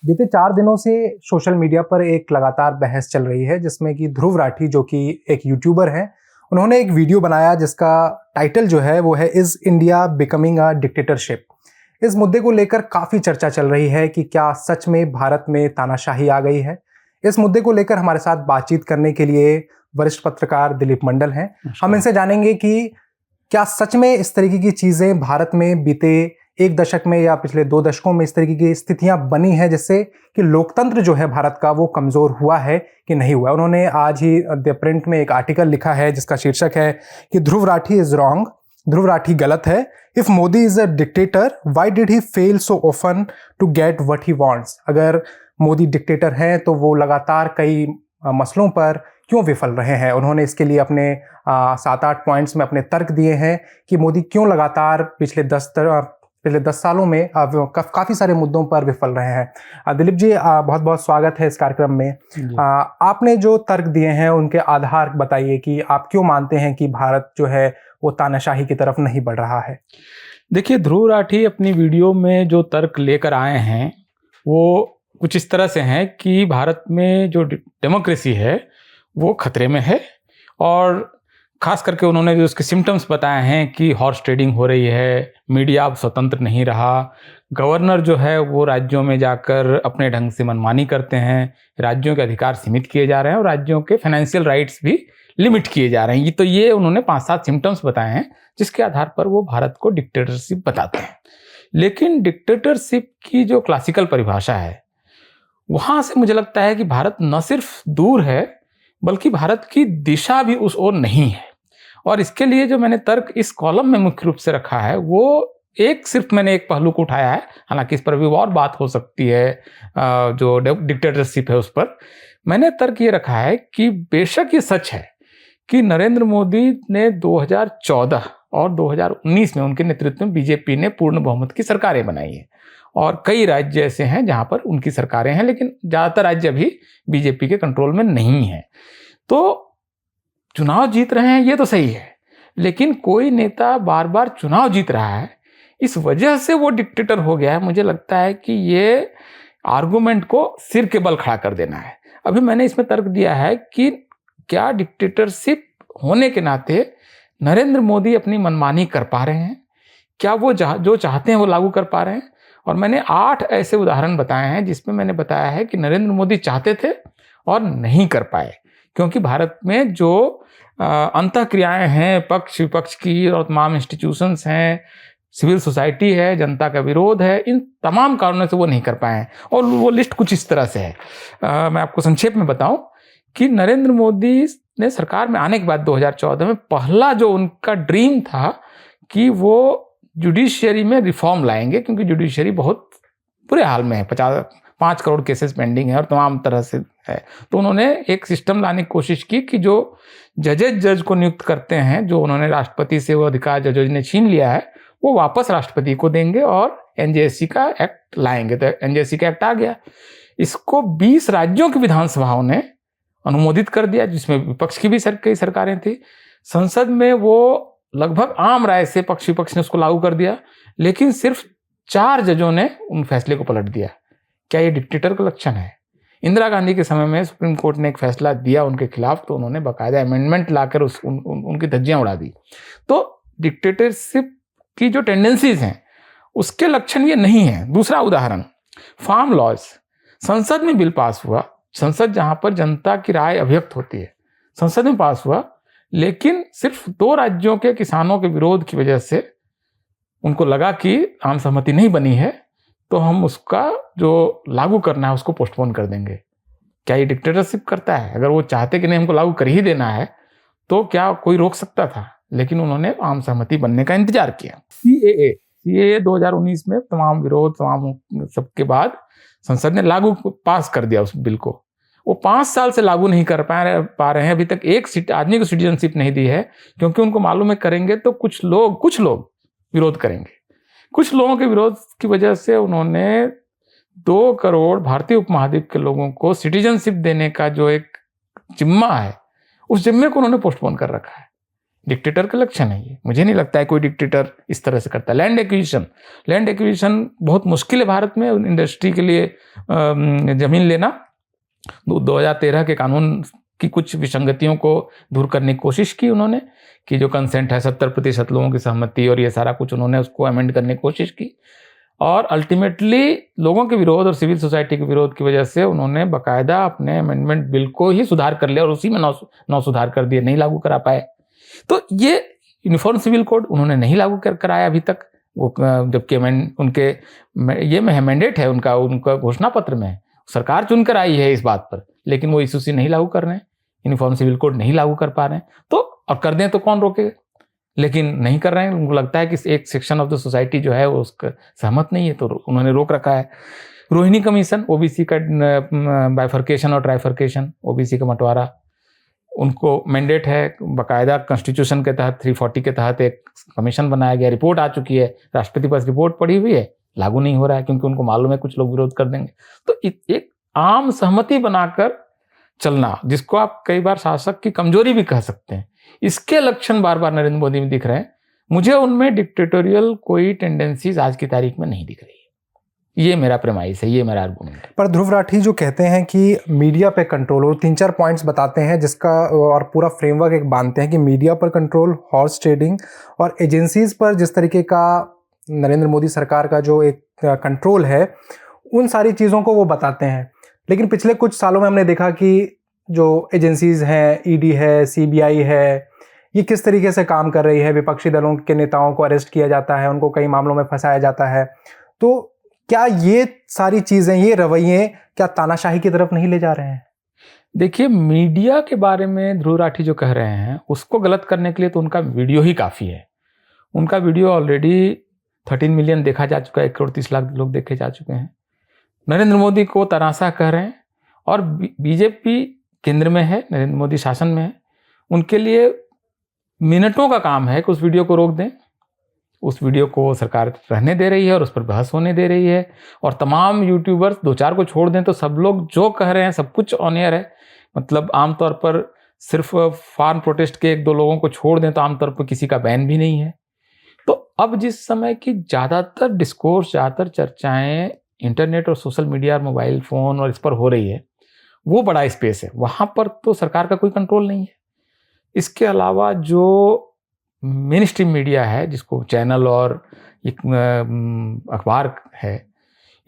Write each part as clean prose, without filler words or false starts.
बीते 4 दिनों से सोशल मीडिया पर एक लगातार बहस चल रही है जिसमें कि ध्रुव राठी जो कि एक यूट्यूबर हैं, उन्होंने एक वीडियो बनाया जिसका टाइटल जो है वो है is India becoming a dictatorship. इस मुद्दे को लेकर काफ़ी चर्चा चल रही है कि क्या सच में भारत में तानाशाही आ गई है। इस मुद्दे को लेकर हमारे साथ बातचीत करने के लिए वरिष्ठ पत्रकार दिलीप मंडल हैं। हम इनसे जानेंगे कि क्या सच में इस तरीके की चीज़ें भारत में बीते 1 दशक में या पिछले 2 दशकों में इस तरीके की स्थितियां बनी हैं जिससे कि लोकतंत्र जो है भारत का वो कमज़ोर हुआ है कि नहीं हुआ। उन्होंने आज ही द प्रिंट में एक आर्टिकल लिखा है जिसका शीर्षक है कि ध्रुव राठी इज रॉन्ग, ध्रुव राठी गलत है। If Modi is a dictator why did he fail so often to get what he wants. अगर मोदी डिक्टेटर हैं तो वो लगातार कई मसलों पर क्यों विफल रहे हैं। उन्होंने इसके लिए अपने 7-8 पॉइंट्स में अपने तर्क दिए हैं कि मोदी क्यों लगातार पिछले 10 सालों में काफ़ी सारे मुद्दों पर विफल रहे हैं। दिलीप जी, बहुत बहुत स्वागत है इस कार्यक्रम में। आपने जो तर्क दिए हैं उनके आधार बताइए कि आप क्यों मानते हैं कि भारत जो है वो तानाशाही की तरफ नहीं बढ़ रहा है। देखिए, ध्रुव राठी अपनी वीडियो में जो तर्क लेकर आए हैं वो कुछ इस तरह से हैं कि भारत में जो डेमोक्रेसी है वो खतरे में है, और खास करके उन्होंने जो उसके सिम्टम्स बताए हैं कि हॉर्स ट्रेडिंग हो रही है, मीडिया अब स्वतंत्र नहीं रहा, गवर्नर जो है वो राज्यों में जाकर अपने ढंग से मनमानी करते हैं, राज्यों के अधिकार सीमित किए जा रहे हैं और राज्यों के फाइनेंशियल राइट्स भी लिमिट किए जा रहे हैं। ये उन्होंने 5-7 सिम्टम्स बताए हैं जिसके आधार पर वो भारत को डिक्टेटरशिप बताते हैं। लेकिन डिक्टेटरशिप की जो क्लासिकल परिभाषा है वहाँ से मुझे लगता है कि भारत न सिर्फ दूर है बल्कि भारत की दिशा भी उस ओर नहीं है। और इसके लिए जो मैंने तर्क इस कॉलम में मुख्य रूप से रखा है वो सिर्फ मैंने एक पहलू को उठाया है, हालांकि इस पर भी और बात हो सकती है। जो डिक्टेटरशिप है उस पर मैंने तर्क ये रखा है कि बेशक ये सच है कि नरेंद्र मोदी ने 2014 और 2019 में उनके नेतृत्व में बीजेपी ने पूर्ण बहुमत की सरकारें बनाई हैं, और कई राज्य ऐसे हैं जहां पर उनकी सरकारें हैं, लेकिन ज़्यादातर राज्य अभी बीजेपी के कंट्रोल में नहीं है। तो चुनाव जीत रहे हैं ये तो सही है, लेकिन कोई नेता बार बार चुनाव जीत रहा है इस वजह से वो डिक्टेटर हो गया है। मुझे लगता है कि ये आर्गुमेंट को सिर के बल खड़ा कर देना है। अभी मैंने इसमें तर्क दिया है कि क्या डिक्टेटरशिप होने के नाते नरेंद्र मोदी अपनी मनमानी कर पा रहे हैं, क्या वो जो चाहते हैं वो लागू कर पा रहे हैं। और मैंने 8 ऐसे उदाहरण बताए हैं जिसमें मैंने बताया है कि नरेंद्र मोदी चाहते थे और नहीं कर पाए, क्योंकि भारत में जो अंतःक्रियाएं हैं पक्ष विपक्ष की और तमाम इंस्टीट्यूशंस हैं, सिविल सोसाइटी है, जनता का विरोध है, इन तमाम कारणों से वो नहीं कर पाए हैं। और वो लिस्ट कुछ इस तरह से है। मैं आपको संक्षेप में बताऊं कि नरेंद्र मोदी ने सरकार में आने के बाद 2014 में पहला जो उनका ड्रीम था कि वो जुडिशियरी में रिफॉर्म लाएंगे, क्योंकि जुडिशियरी बहुत बुरे हाल में है, 5 करोड़ केसेस पेंडिंग है और तमाम तरह से है। तो उन्होंने एक सिस्टम लाने की कोशिश की कि जो जज को नियुक्त करते हैं, जो उन्होंने राष्ट्रपति से वो अधिकार जज ने छीन लिया है, वो वापस राष्ट्रपति को देंगे और एनजेसी का एक्ट लाएंगे। तो एनजेसी का एक्ट आ गया। इसको 20 राज्यों की विधानसभाओं ने अनुमोदित कर दिया, जिसमें विपक्ष की भी कई सरकारें थी। संसद में वो लगभग आम राय से पक्ष विपक्ष ने उसको लागू कर दिया, लेकिन सिर्फ 4 जजों ने उन फैसले को पलट दिया। क्या ये डिक्टेटर का लक्षण है? इंदिरा गांधी के समय में सुप्रीम कोर्ट ने एक फैसला दिया उनके खिलाफ, तो उन्होंने बाकायदा अमेंडमेंट लाकर उनकी धज्जियां उड़ा दी। तो डिक्टेटरशिप की जो टेंडेंसीज हैं उसके लक्षण ये नहीं है। दूसरा उदाहरण, फार्म लॉज। संसद में बिल पास हुआ, संसद जहां पर जनता की राय अभिव्यक्त होती है, संसद में पास हुआ, लेकिन सिर्फ 2 राज्यों के किसानों के विरोध की वजह से उनको लगा कि आम सहमति नहीं बनी है, तो हम उसका जो लागू करना है उसको पोस्टपोन कर देंगे। क्या ये डिक्टेटरशिप करता है? अगर वो चाहते कि नहीं हमको लागू कर ही देना है तो क्या कोई रोक सकता था? लेकिन उन्होंने आम सहमति बनने का इंतजार किया। CAA 2019 में तमाम विरोध तमाम सबके बाद संसद ने पास कर दिया उस बिल को। वो 5 साल से लागू नहीं कर पा रहे हैं। अभी तक एक आदमी को सिटीजनशिप नहीं दी है, क्योंकि उनको मालूम है करेंगे तो कुछ लोग विरोध करेंगे। कुछ लोगों के विरोध की वजह से उन्होंने 2 करोड़ भारतीय उपमहाद्वीप के लोगों को सिटीजनशिप देने का जो एक जिम्मा है, उस जिम्मे को उन्होंने पोस्टपोन कर रखा है। डिक्टेटर का लक्षण है ये। मुझे नहीं लगता है कोई डिक्टेटर इस तरह से करता है। लैंड एक्विजिशन बहुत मुश्किल है भारत में इंडस्ट्री के लिए जमीन लेना। 2013 के कानून की कुछ विसंगतियों को दूर करने की कोशिश की उन्होंने, कि जो कंसेंट है 70% लोगों की सहमति और ये सारा कुछ, उन्होंने उसको अमेंड करने की कोशिश की। और अल्टीमेटली लोगों के विरोध और सिविल सोसाइटी के विरोध की वजह से उन्होंने बाकायदा अपने अमेंडमेंट बिल को ही सुधार कर लिया और उसी में नौ सुधार कर दिए, नहीं लागू करा पाए। तो ये यूनिफॉर्म सिविल कोड उन्होंने नहीं लागू कराया अभी तक, वो जबकि उनके ये मैंडेट है उनका घोषणा पत्र में है, सरकार चुनकर आई है इस बात पर, लेकिन वो इशू नहीं लागू कर रहे हैं, यूनिफॉर्म सिविल कोड नहीं लागू कर पा रहे हैं। तो और कर दें तो कौन रोकेगा, लेकिन नहीं कर रहे हैं। उनको लगता है कि एक सेक्शन ऑफ द सोसाइटी जो है वो उसका सहमत नहीं है, तो उन्होंने रोक रखा है। रोहिणी कमीशन, ओबीसी का बाइफर्केशन और ट्राइफर्केशन, ओबीसी का बंटवारा, उनको मैंडेट है, बाकायदा कॉन्स्टिट्यूशन के तहत 340 के तहत एक कमीशन बनाया गया, रिपोर्ट आ चुकी है, राष्ट्रपति पास रिपोर्ट पड़ी हुई है, लागू नहीं हो रहा है क्योंकि उनको मालूम है कुछ लोग विरोध कर देंगे। तो एक आम सहमति बनाकर चलना, जिसको आप कई बार शासक की कमजोरी भी कह सकते हैं, इसके लक्षण बार बार नरेंद्र मोदी में दिख रहे हैं। मुझे उनमें डिक्टेटोरियल कोई टेंडेंसीज आज की तारीख में नहीं दिख रही है। ये मेरा प्रेमाइस है, ये मेरा आर्गुमेंट है। पर ध्रुव राठी जो कहते हैं कि मीडिया पे कंट्रोल, और 3-4 पॉइंट्स बताते हैं जिसका और पूरा फ्रेमवर्क एक बांधते हैं कि मीडिया पर कंट्रोल, हॉर्स ट्रेडिंग और एजेंसीज पर जिस तरीके का नरेंद्र मोदी सरकार का जो एक कंट्रोल है, उन सारी चीज़ों को वो बताते हैं। लेकिन पिछले कुछ सालों में हमने देखा कि जो एजेंसीज हैं, ईडी है, सीबीआई है, ये किस तरीके से काम कर रही है। विपक्षी दलों के नेताओं को अरेस्ट किया जाता है, उनको कई मामलों में फंसाया जाता है। तो क्या ये सारी चीज़ें, ये रवैये क्या तानाशाही की तरफ नहीं ले जा रहे हैं? देखिए, मीडिया के बारे में ध्रुव राठी जो कह रहे हैं उसको गलत करने के लिए तो उनका वीडियो ही काफ़ी है। उनका वीडियो ऑलरेडी 13 मिलियन देखा जा चुका है, 1,30,00,000 लोग देखे जा चुके हैं। नरेंद्र मोदी को तरासा कह रहे हैं, और बीजेपी केंद्र में है, नरेंद्र मोदी शासन में है, उनके लिए मिनटों का काम है कि उस वीडियो को रोक दें। उस वीडियो को सरकार रहने दे रही है और उस पर बहस होने दे रही है, और तमाम यूट्यूबर्स 2-4 को छोड़ दें तो सब लोग जो कह रहे हैं सब कुछ ऑन एयर है। मतलब आमतौर पर सिर्फ फार्म प्रोटेस्ट के 1-2 लोगों को छोड़ दें तो आमतौर पर किसी का बैन भी नहीं है। तो अब जिस समय की ज़्यादातर डिस्कोर्स, ज़्यादातर चर्चाएं इंटरनेट और सोशल मीडिया, मोबाइल फ़ोन और इस पर हो रही है, वो बड़ा स्पेस है, वहाँ पर तो सरकार का कोई कंट्रोल नहीं है। इसके अलावा जो मेन स्ट्रीम मीडिया है, जिसको चैनल और एक अखबार है,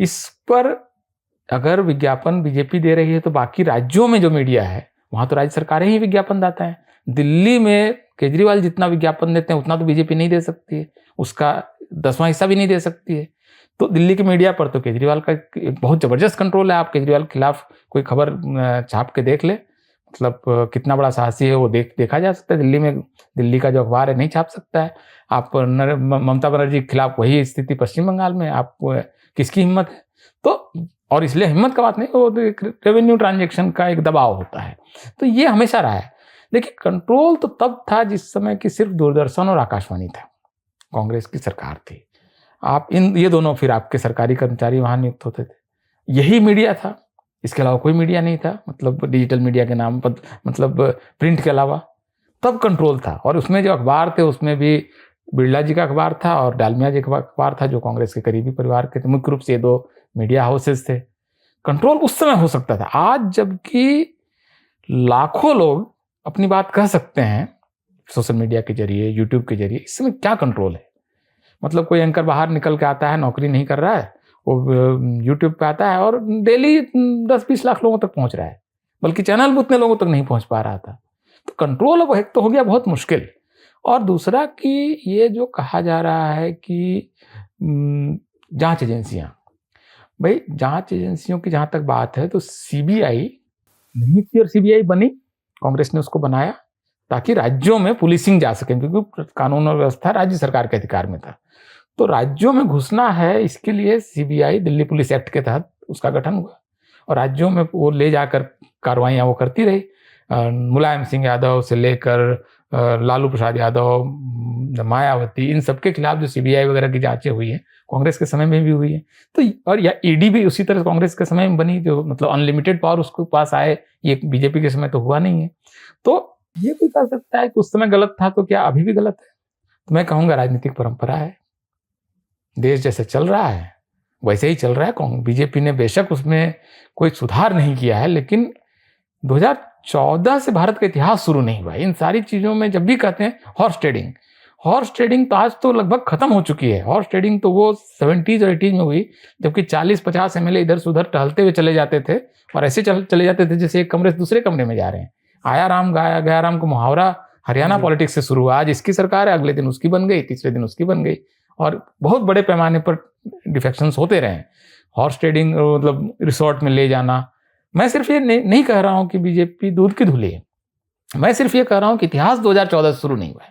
इस पर अगर विज्ञापन बीजेपी दे रही है तो बाकी राज्यों में जो मीडिया है वहाँ तो राज्य सरकारें ही विज्ञापन देता है। दिल्ली में केजरीवाल जितना विज्ञापन देते हैं उतना तो बीजेपी नहीं दे सकती है, उसका 10वां हिस्सा भी नहीं दे सकती है। तो दिल्ली की मीडिया पर तो केजरीवाल का बहुत ज़बरदस्त कंट्रोल है। आप केजरीवाल के खिलाफ कोई खबर छाप के देख ले, मतलब कितना बड़ा साहसी है वो देखा जा सकता है। दिल्ली में दिल्ली का जो अखबार है नहीं छाप सकता है। आप ममता बनर्जी के खिलाफ वही स्थिति पश्चिम बंगाल में, आप किसकी हिम्मत है? तो और इसलिए हिम्मत का बात नहीं, वो रेवेन्यू ट्रांजेक्शन का एक दबाव होता है। तो ये हमेशा रहा है। देखिए, कंट्रोल तो तब था जिस समय कि सिर्फ दूरदर्शन और आकाशवाणी था, कांग्रेस की सरकार थी। आप ये दोनों फिर आपके सरकारी कर्मचारी वहाँ नियुक्त होते थे, यही मीडिया था, इसके अलावा कोई मीडिया नहीं था। मतलब डिजिटल मीडिया के नाम पर, मतलब प्रिंट के अलावा तब कंट्रोल था। और उसमें जो अखबार थे उसमें भी बिरला जी का अखबार था और डालमिया जी का अखबार था, जो कांग्रेस के करीबी परिवार के थे। मुख्य रूप से 2 मीडिया हाउसेस थे। कंट्रोल उस समय हो सकता था। आज जबकि लाखों लोग अपनी बात कह सकते हैं सोशल मीडिया के जरिए, यूट्यूब के जरिए, इस समय क्या कंट्रोल है? मतलब कोई एंकर बाहर निकल के आता है, नौकरी नहीं कर रहा है, वो यूट्यूब पे आता है और डेली 10-20 लाख लोगों तक पहुंच रहा है, बल्कि चैनल उतने लोगों तक नहीं पहुंच पा रहा था। तो कंट्रोल अब एक तो हो गया बहुत मुश्किल, और दूसरा कि ये जो कहा जा रहा है कि जांच एजेंसियां, भाई जांच एजेंसियों की जहां तक बात है तो सीबीआई नहीं थी और सीबीआई बनी, कांग्रेस ने उसको बनाया ताकि राज्यों में पुलिसिंग जा सके, क्योंकि कानून और व्यवस्था राज्य सरकार के अधिकार में था। तो राज्यों में घुसना है, इसके लिए सीबीआई दिल्ली पुलिस एक्ट के तहत उसका गठन हुआ और राज्यों में वो ले जाकर कार्रवाइयाँ वो करती रही। मुलायम सिंह यादव से लेकर लालू प्रसाद यादव, मायावती, इन सबके खिलाफ जो सीबीआई वगैरह की जांचें हुई हैं, कांग्रेस के समय में भी हुई है। तो और या ईडी भी उसी तरह कांग्रेस के समय में बनी, जो मतलब अनलिमिटेड पावर उसके पास आए, ये बीजेपी के समय तो हुआ नहीं है। तो ये कोई कह सकता है कि उस समय गलत था तो क्या अभी भी गलत है? तो मैं कहूँगा राजनीतिक परंपरा है। देश जैसे चल रहा है वैसे ही चल रहा है। बीजेपी ने बेशक उसमें कोई सुधार नहीं किया है, लेकिन 2014 से भारत का इतिहास शुरू नहीं हुआ। इन सारी चीज़ों में जब भी कहते हैं हॉर्स ट्रेडिंग तो आज तो लगभग खत्म हो चुकी है। हॉर्स ट्रेडिंग तो वो 70s और 80s में हुई, जबकि 40-50 एमएलए इधर से उधर टहलते हुए चले जाते थे और ऐसे चले जाते थे जैसे एक कमरे से दूसरे कमरे में जा रहे हैं। आया राम गया राम को मुहावरा हरियाणा पॉलिटिक्स से शुरू हुआ। आज इसकी सरकार है, अगले दिन उसकी बन गई, तीसरे दिन उसकी बन गई, और बहुत बड़े पैमाने पर डिफेक्शंस होते रहे। हॉर्स ट्रेडिंग मतलब रिसोर्ट में ले जाना। मैं सिर्फ ये नहीं कह रहा हूं कि बीजेपी दूध की धुली है, मैं सिर्फ ये कह रहा हूं कि इतिहास 2014 से शुरू नहीं हुआ है।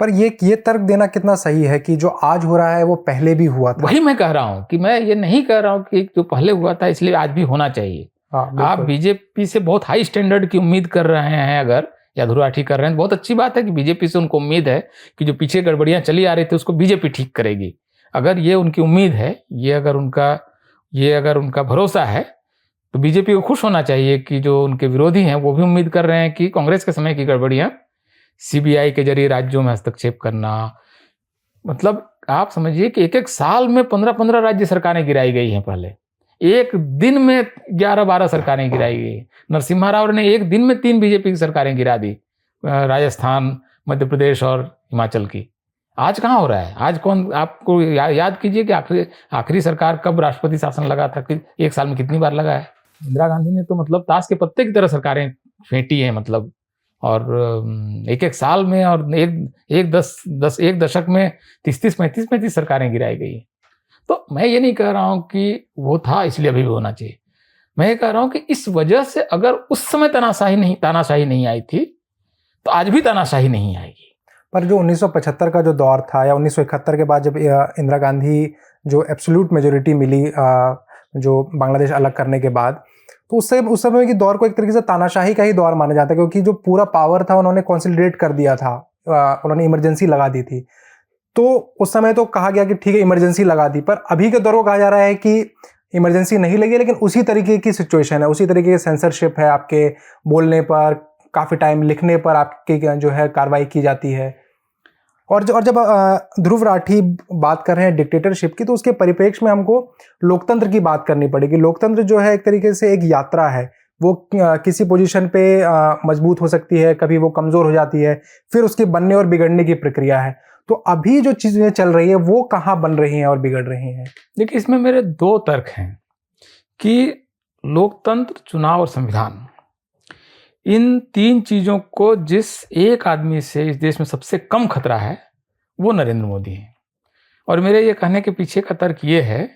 पर ये तर्क देना कितना सही है कि जो आज हो रहा है वो पहले भी हुआ था? वही मैं कह रहा हूं कि मैं ये नहीं कह रहा हूं कि जो पहले हुआ था इसलिए आज भी होना चाहिए। आप बीजेपी से बहुत हाई स्टैंडर्ड की उम्मीद कर रहे हैं अगर, या धुराठी कर रहे हैं, बहुत अच्छी बात है कि बीजेपी से उनको उम्मीद है कि जो पीछे गड़बड़ियां चली आ रही थी उसको बीजेपी ठीक करेगी। अगर ये उनकी उम्मीद है, ये अगर उनका भरोसा है, तो बीजेपी को खुश होना चाहिए कि जो उनके विरोधी हैं वो भी उम्मीद कर रहे हैं कि कांग्रेस के समय की गड़बड़ियां, सीबीआई के जरिए राज्यों में हस्तक्षेप करना, मतलब आप समझिए कि एक साल में 15 राज्य सरकारें गिराई गई हैं। पहले एक दिन में 11-12 सरकारें गिराई गई। नरसिम्हा राव ने एक दिन में 3 बीजेपी की सरकारें गिरा दी, राजस्थान, मध्य प्रदेश और हिमाचल की। आज कहाँ हो रहा है? आज कौन, आपको याद कीजिए कि आखिरी सरकार कब राष्ट्रपति शासन लगा था, कि एक साल में कितनी बार लगा है? इंदिरा गांधी ने तो मतलब ताश के पत्ते की तरह सरकारें फेंटी हैं, मतलब, और एक साल में और एक दशक में 30-35 सरकारें गिराई गई। तो मैं ये नहीं कह रहा हूं कि वो था इसलिए अभी भी होना चाहिए। मैं ये कह रहा हूं कि इस वजह से अगर उस समय तानाशाही नहीं आई थी तो आज भी तानाशाही नहीं आएगी। पर जो 1975 का जो दौर था, या 1971 के बाद जब इंदिरा गांधी जो एब्सोल्यूट मेजोरिटी मिली जो बांग्लादेश अलग करने के बाद, तो उस समय की दौर को एक तरीके से तानाशाही का ही दौर माना जाता है, क्योंकि जो पूरा पावर था उन्होंने कॉन्सोलिडेट कर दिया था, उन्होंने इमरजेंसी लगा दी थी। तो उस समय तो कहा गया कि ठीक है इमरजेंसी लगा दी, पर अभी के दौर को कहा जा रहा है कि इमरजेंसी नहीं लगी, लेकिन उसी तरीके की सिचुएशन है, उसी तरीके की सेंसरशिप है, आपके बोलने पर, काफ़ी टाइम लिखने पर आपकी जो है कार्रवाई की जाती है। और जब ध्रुव राठी बात कर रहे हैं डिक्टेटरशिप की, तो उसके परिप्रेक्ष्य में हमको लोकतंत्र की बात करनी पड़ेगी। लोकतंत्र जो है एक तरीके से एक यात्रा है, वो किसी पोजीशन पे मजबूत हो सकती है, कभी वो कमज़ोर हो जाती है, फिर उसके बनने और बिगड़ने की प्रक्रिया है। तो अभी जो चीज़ें चल रही है वो कहाँ बन रही हैं और बिगड़ रही हैं? देखिए, इसमें मेरे 2 तर्क हैं कि लोकतंत्र, चुनाव और संविधान, इन 3 चीज़ों को जिस एक आदमी से इस देश में सबसे कम खतरा है वो नरेंद्र मोदी है। और मेरे ये कहने के पीछे का तर्क ये है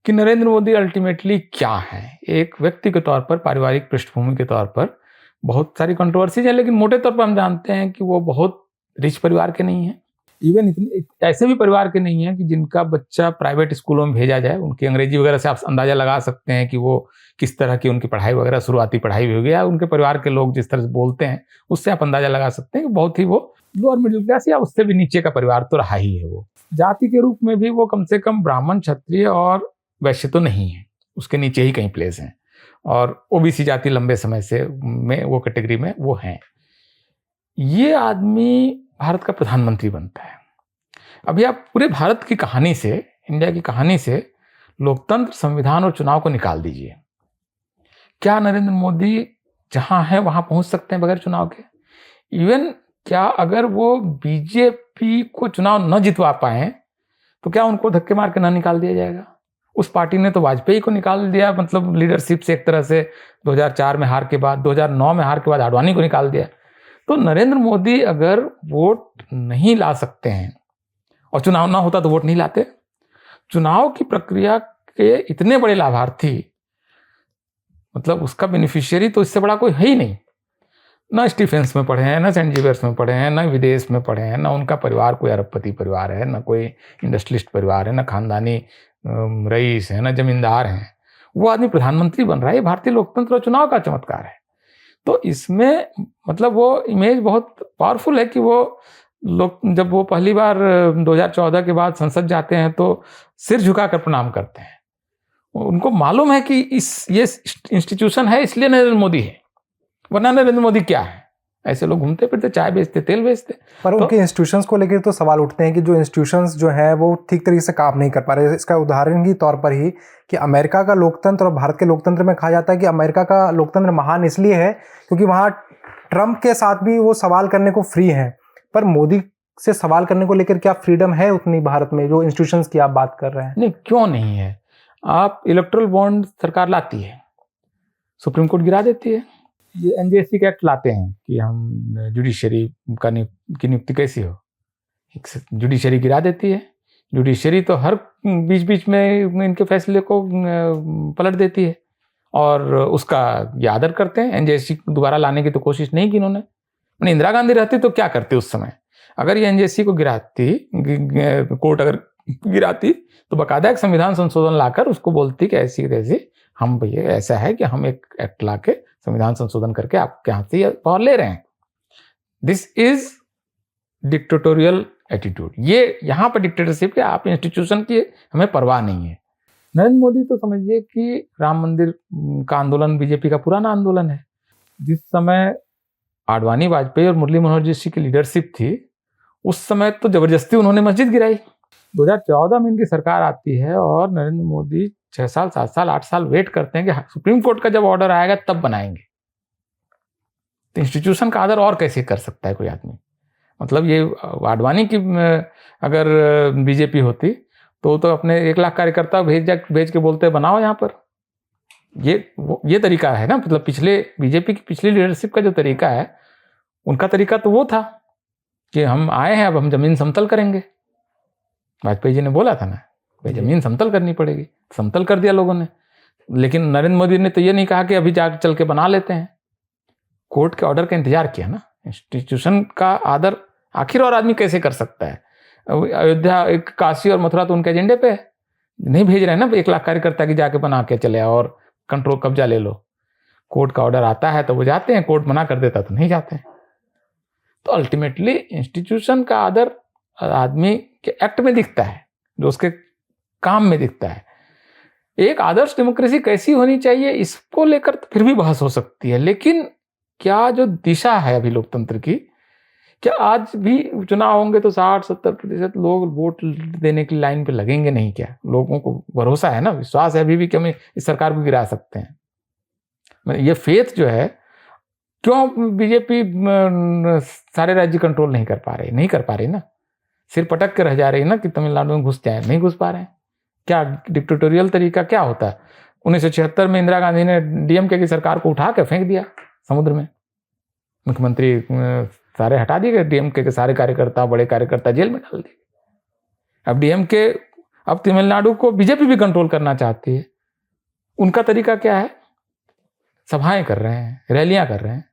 कि नरेंद्र मोदी अल्टीमेटली क्या है। एक व्यक्ति के तौर पर, पारिवारिक पृष्ठभूमि के तौर पर बहुत सारी कंट्रोवर्सीज है, लेकिन मोटे तौर पर हम जानते हैं कि वो बहुत रिच परिवार के नहीं हैं। इवन इतने ऐसे भी परिवार के नहीं हैं कि जिनका बच्चा प्राइवेट स्कूलों में भेजा जाए। उनकी अंग्रेजी वगैरह से आप अंदाजा लगा सकते हैं कि वो किस तरह की उनकी पढ़ाई वगैरह, शुरुआती पढ़ाई भी हो गया। उनके परिवार के लोग जिस तरह से बोलते हैं उससे आप अंदाजा लगा सकते हैं कि बहुत ही वो लोअर मिडिल क्लास या उससे भी नीचे का परिवार तो रहा ही है। वो जाति के रूप में भी वो कम से कम ब्राह्मण, क्षत्रिय और वैश्य तो नहीं है, उसके नीचे ही कहीं प्लेस हैं, और ओबीसी जाति लंबे समय से में वो कैटेगरी में वो हैं। ये आदमी भारत का प्रधानमंत्री बनता है। अभी आप पूरे भारत की कहानी से, इंडिया की कहानी से लोकतंत्र, संविधान और चुनाव को निकाल दीजिए। क्या नरेंद्र मोदी जहां है वहां पहुंच सकते हैं बगैर चुनाव के? इवन क्या अगर वो बीजेपी को चुनाव न जितवा पाए तो क्या उनको धक्के मार के ना निकाल दिया जाएगा? उस पार्टी ने तो वाजपेयी को निकाल दिया, मतलब लीडरशिप से एक तरह से 2004 में हार के बाद, 2009 में हार के बाद आडवाणी को निकाल दिया। तो नरेंद्र मोदी अगर वोट नहीं ला सकते हैं, और चुनाव ना होता तो वोट नहीं लाते, चुनाव की प्रक्रिया के इतने बड़े लाभार्थी, मतलब उसका बेनिफिशियरी तो इससे बड़ा कोई है ही नहीं। ना स्टीफेंस में पढ़े हैं, ना सेंट जेवियर्स में पढ़े हैं, ना विदेश में पढ़े हैं, ना उनका परिवार कोई अरबपति परिवार है, ना कोई इंडस्ट्रियलिस्ट परिवार है, ना खानदानी रईस है, ना जमींदार हैं। वो आदमी प्रधानमंत्री बन रहा है। भारतीय लोकतंत्र और चुनाव का चमत्कार है। तो इसमें मतलब वो इमेज बहुत पावरफुल है कि वो लोग जब वो पहली बार 2014 के बाद संसद जाते हैं तो सिर झुकाकर प्रणाम करते हैं। उनको मालूम है कि ये इंस्टीट्यूशन है इसलिए नरेंद्र मोदी है, वरना नरेंद्र मोदी क्या है? ऐसे लोग घूमते फिरते, चाय बेचते, तेल बेचते। पर उनके इंस्टीट्यूशंस को लेकर तो सवाल उठते हैं कि जो इंस्टीट्यूशंस जो हैं वो ठीक तरीके से काम नहीं कर पा रहे। इसका उदाहरण के तौर पर ही कि अमेरिका का लोकतंत्र और भारत के लोकतंत्र में कहा जाता है कि अमेरिका का लोकतंत्र महान इसलिए है क्योंकि वहाँ ट्रंप के साथ भी वो सवाल करने को फ्री हैं, पर मोदी से सवाल करने को लेकर क्या फ्रीडम है उतनी भारत में, जो इंस्टीट्यूशंस की आप बात कर रहे हैं? नहीं, क्यों नहीं है। आप इलेक्ट्रल बॉन्ड सरकार लाती है, सुप्रीम कोर्ट गिरा देती है। ये एनजेसी का एक्ट लाते हैं कि हम जुडिशरी की नियुक्ति कैसी हो, जुडिशरी गिरा देती है। जुडिशरी तो हर बीच बीच में इनके फैसले को पलट देती है और उसका ये आदर करते हैं। एनजेसी दोबारा लाने की तो कोशिश नहीं की इन्होंने। मैंने इंदिरा गांधी रहती तो क्या करती उस समय, अगर ये एनजेसी को गिराती, कोर्ट अगर गिराती तो बाकायदा एक संविधान संशोधन लाकर उसको बोलती कि ऐसी तैसी हम भैया ऐसा है कि हम एक एक्ट ला के संविधान संशोधन करके आपके हाथ से पावर ले रहे हैं। This is dictatorial attitude. ये यहाँ पर डिक्टेटरशिप के आप इंस्टीट्यूशन की हमें परवाह नहीं है। नरेंद्र मोदी तो समझिए कि राम मंदिर का आंदोलन बीजेपी का पुराना आंदोलन है। जिस समय आडवाणी, वाजपेयी और मुरली मनोहर जी की लीडरशिप थी, उस समय तो जबरदस्ती उन्होंने मस्जिद गिराई। 2014 में इनकी सरकार आती है और नरेंद्र मोदी 6 साल, 7 साल, 8 साल वेट करते हैं कि सुप्रीम कोर्ट का जब ऑर्डर आएगा तब बनाएंगे। तो इंस्टीट्यूशन का आदर और कैसे कर सकता है कोई आदमी? मतलब ये आडवाणी की अगर बीजेपी होती तो अपने 1 लाख कार्यकर्ता भेज के बोलते बनाओ यहाँ पर। ये तरीका है ना, मतलब बीजेपी की पिछली लीडरशिप का जो तरीका है, उनका तरीका तो वो था कि हम आए हैं, अब हम जमीन समतल करेंगे। वाजपेयी जी ने बोला था ना, भाई जमीन समतल करनी पड़ेगी, समतल कर दिया लोगों ने। लेकिन नरेंद्र मोदी ने तो ये नहीं कहा कि अभी जाकर चल के बना लेते हैं, कोर्ट के ऑर्डर का इंतजार किया ना। इंस्टीट्यूशन का आदर आखिर और आदमी कैसे कर सकता है? अयोध्या, काशी और मथुरा तो उनके एजेंडे पे है, नहीं भेज रहे हैं ना 1 लाख कार्यकर्ता की जाके बना के चले आओ और कंट्रोल कब्जा ले लो। कोर्ट का ऑर्डर आता है तो वो जाते हैं, कोर्ट मना कर देता तो नहीं जाते हैं। तो अल्टीमेटली इंस्टीट्यूशन का आदर आदमी के एक्ट में दिखता है, जो उसके काम में दिखता है। एक आदर्श डेमोक्रेसी कैसी होनी चाहिए, इसको लेकर तो फिर भी बहस हो सकती है, लेकिन क्या जो दिशा है अभी लोकतंत्र की, क्या आज भी चुनाव होंगे तो 60-70% लोग वोट देने की लाइन पे लगेंगे नहीं? क्या लोगों को भरोसा है ना, विश्वास है अभी भी कि हम इस सरकार को गिरा सकते हैं? ये फेथ जो है, क्यों बीजेपी सारे राज्य कंट्रोल नहीं कर पा रही ना, सिर पटक के रह जा रही है ना कि तमिलनाडु में घुस जाए, नहीं घुस पा रहे हैं। क्या डिक्टेटोरियल तरीका क्या होता है? 1976 में इंदिरा गांधी ने डीएमके की सरकार को उठा के फेंक दिया समुद्र में, मुख्यमंत्री सारे हटा दिए गए, डीएमके के सारे कार्यकर्ता, बड़े कार्यकर्ता जेल में डाल दिए। अब डीएमके, अब तमिलनाडु को बीजेपी भी कंट्रोल करना चाहती है। उनका तरीका क्या है? सभाएं कर रहे हैं, रैलियां कर रहे हैं,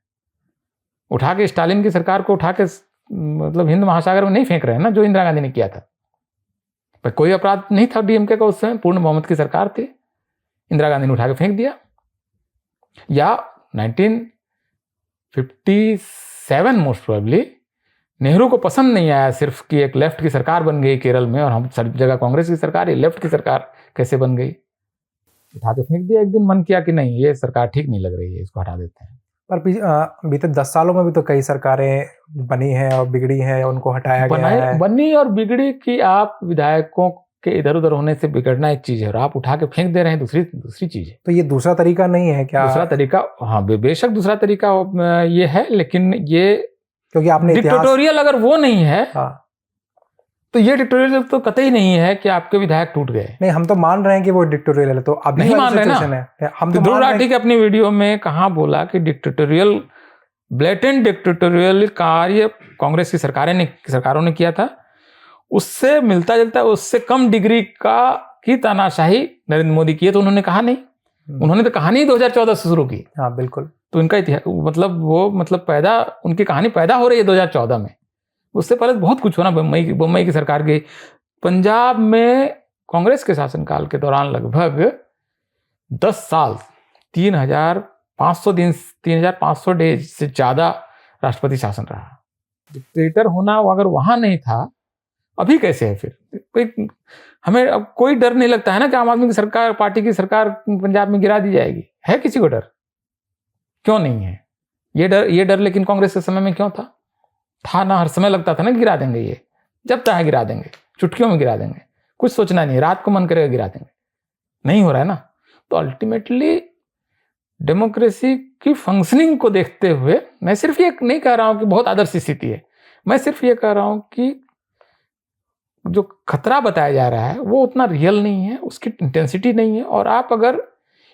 उठा के स्टालिन की सरकार को उठा के मतलब हिंद महासागर में नहीं फेंक रहे हैं ना, जो इंदिरा गांधी ने किया था। पर कोई अपराध नहीं था डीएमके का उस समय, पूर्ण बहुमत की सरकार थी, इंदिरा गांधी ने उठा के फेंक दिया। या 1957 मोस्ट प्रोबेबली नेहरू को पसंद नहीं आया सिर्फ कि एक लेफ्ट की सरकार बन गई केरल में और हम सब जगह कांग्रेस की सरकार है, लेफ्ट की सरकार कैसे बन गई, उठा के फेंक दिया। एक दिन मन किया कि नहीं, ये सरकार ठीक नहीं लग रही है, इसको हटा देते हैं। पर बीते 10 सालों में भी तो कई सरकारें बनी हैं और बिगड़ी हैं, उनको हटाया गया है। बनी और बिगड़ी की आप विधायकों के इधर उधर होने से बिगड़ना एक चीज है और आप उठा के फेंक दे रहे हैं दूसरी चीज है। तो ये दूसरा तरीका नहीं है क्या? दूसरा तरीका, हाँ बेशक दूसरा तरीका ये है, लेकिन ये क्योंकि आपने डिक्टेटोरियल अगर वो नहीं है, हाँ, तो ये डिक्टेटोरियल तो कतई नहीं है कि आपके विधायक टूट गए। नहीं, हम तो मान रहे हैं कि वो डिक्टेटोरियल है, तो अभी नहीं मान रहे ना। हम तो ध्रुव राठी के अपनी वीडियो में कहाँ बोला कि डिक्टेटोरियल, ब्लेटेंट डिक्टेटोरियल कार्य कांग्रेस की सरकारों ने किया था, उससे मिलता जुलता, उससे कम डिग्री की तानाशाही नरेंद्र मोदी की है। तो उन्होंने कहा नहीं, उन्होंने तो कहानी 2014 से शुरू की। हाँ बिल्कुल। तो इनका इतिहास मतलब उनकी कहानी पैदा हो रही है 2014 में। उससे पहले बहुत कुछ होना। बम्बई की सरकार गई, पंजाब में कांग्रेस के शासनकाल के दौरान लगभग 10 साल 3,500 दिन, 3,500 डेज से ज्यादा राष्ट्रपति शासन रहा। डिक्टेटर होना अगर वहां नहीं था, अभी कैसे है फिर? हमें अब कोई डर नहीं लगता है ना कि आम आदमी की सरकार, पार्टी की सरकार पंजाब में गिरा दी जाएगी? है किसी को डर? क्यों नहीं है? ये डर लेकिन कांग्रेस के समय में क्यों था ना, हर समय लगता था ना गिरा देंगे, ये जब चाहे गिरा देंगे, चुटकियों में गिरा देंगे, कुछ सोचना नहीं, रात को मन करेगा गिरा देंगे। नहीं हो रहा है ना। तो अल्टीमेटली डेमोक्रेसी की फंक्शनिंग को देखते हुए मैं सिर्फ ये नहीं कह रहा हूं कि बहुत आदर्श स्थिति है, मैं सिर्फ ये कह रहा हूं कि जो खतरा बताया जा रहा है वो उतना रियल नहीं है, उसकी इंटेंसिटी नहीं है। और आप अगर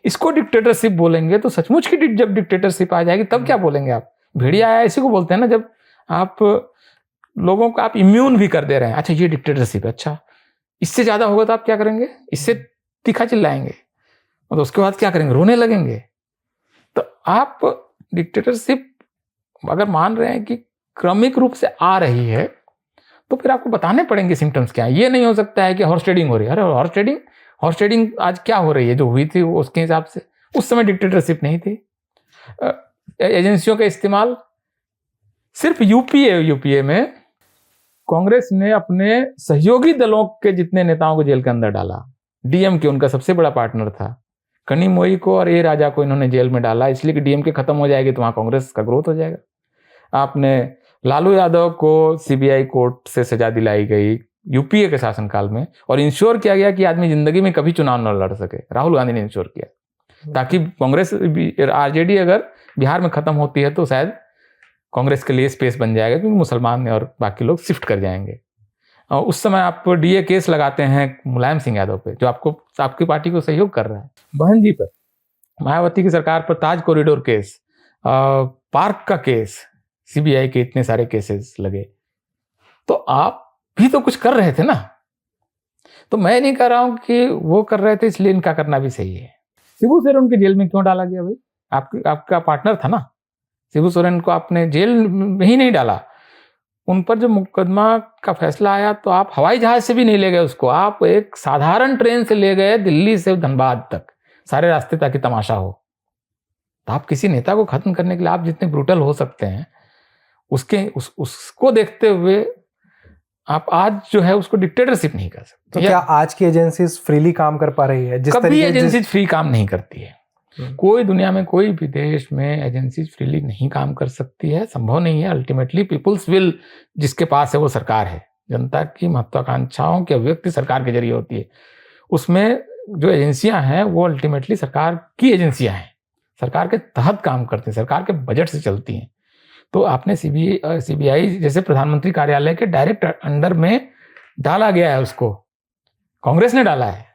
इसको डिक्टेटरशिप बोलेंगे तो सचमुच की जब डिक्टेटरशिप आ जाएगी तब क्या बोलेंगे आप? भेड़िया आया इसी को बोलते हैं ना, जब आप लोगों को आप इम्यून भी कर दे रहे हैं। अच्छा ये डिक्टेटरशिप है, अच्छा इससे ज्यादा होगा तो आप क्या करेंगे? इससे तीखा चिल्लाएंगे और उसके बाद क्या करेंगे? रोने लगेंगे। तो आप डिक्टेटरशिप अगर मान रहे हैं कि क्रमिक रूप से आ रही है तो फिर आपको बताने पड़ेंगे सिम्टम्स क्या है। ये नहीं हो सकता है कि हॉर्स ट्रेडिंग हो रही है। अरे हॉर्स ट्रेडिंग आज क्या हो रही है? जो हुई थी उसके हिसाब से उस समय डिक्टेटरशिप नहीं थी। एजेंसियों का इस्तेमाल सिर्फ यूपीए में कांग्रेस ने अपने सहयोगी दलों के जितने नेताओं को जेल के अंदर डाला। डीएमके उनका सबसे बड़ा पार्टनर था, कनिमोई को और ए राजा को इन्होंने जेल में डाला, इसलिए कि डीएमके खत्म हो जाएगी तो वहां कांग्रेस का ग्रोथ हो जाएगा। आपने लालू यादव को सीबीआई कोर्ट से सजा दिलाई गई यूपीए के शासनकाल में, और इंश्योर किया गया कि आदमी जिंदगी में कभी चुनाव न लड़ सके। राहुल गांधी ने इंश्योर किया ताकि कांग्रेस आरजेडी अगर बिहार में खत्म होती है तो शायद कांग्रेस के लिए स्पेस बन जाएगा, क्योंकि मुसलमान और बाकी लोग शिफ्ट कर जाएंगे। और उस समय आप डीए केस लगाते हैं मुलायम सिंह यादव पे, जो आपकी पार्टी को सहयोग कर रहा है। बहन जी पर, मायावती की सरकार पर ताज कॉरिडोर केस, पार्क का केस, सीबीआई के इतने सारे केसेस लगे, तो आप भी तो कुछ कर रहे थे ना। तो मैं नहीं कह रहा हूं कि वो कर रहे थे इसलिए इनका करना भी सही है। शिबू सोरेन के जेल में क्यों डाला गया भाई? आपका पार्टनर था ना। शिबू सोरेन को आपने जेल में ही नहीं डाला, उन पर जो मुकदमा का फैसला आया तो आप हवाई जहाज से भी नहीं ले गए उसको, आप एक साधारण ट्रेन से ले गए दिल्ली से धनबाद तक, सारे रास्ते, ताकि तमाशा हो। तो आप किसी नेता को खत्म करने के लिए आप जितने ब्रूटल हो सकते हैं उसको देखते हुए आप आज जो है उसको डिक्टेटरशिप नहीं कर सकते। तो क्या आज की एजेंसीज फ्रीली काम कर पा रही है? कभी एजेंसीज फ्री काम नहीं करती है। कोई दुनिया में कोई भी देश में एजेंसीज फ्रीली नहीं काम कर सकती है, संभव नहीं है। अल्टीमेटली पीपुल्स विल जिसके पास है वो सरकार है। जनता की महत्वाकांक्षाओं की अभिव्यक्ति सरकार के जरिए होती है। उसमें जो एजेंसियां हैं वो अल्टीमेटली सरकार की एजेंसियां हैं, सरकार के तहत काम करती हैं, सरकार के बजट से चलती हैं। तो आपने सीबीआई जैसे प्रधानमंत्री कार्यालय के डायरेक्ट अंडर में डाला गया है, उसको कांग्रेस ने डाला है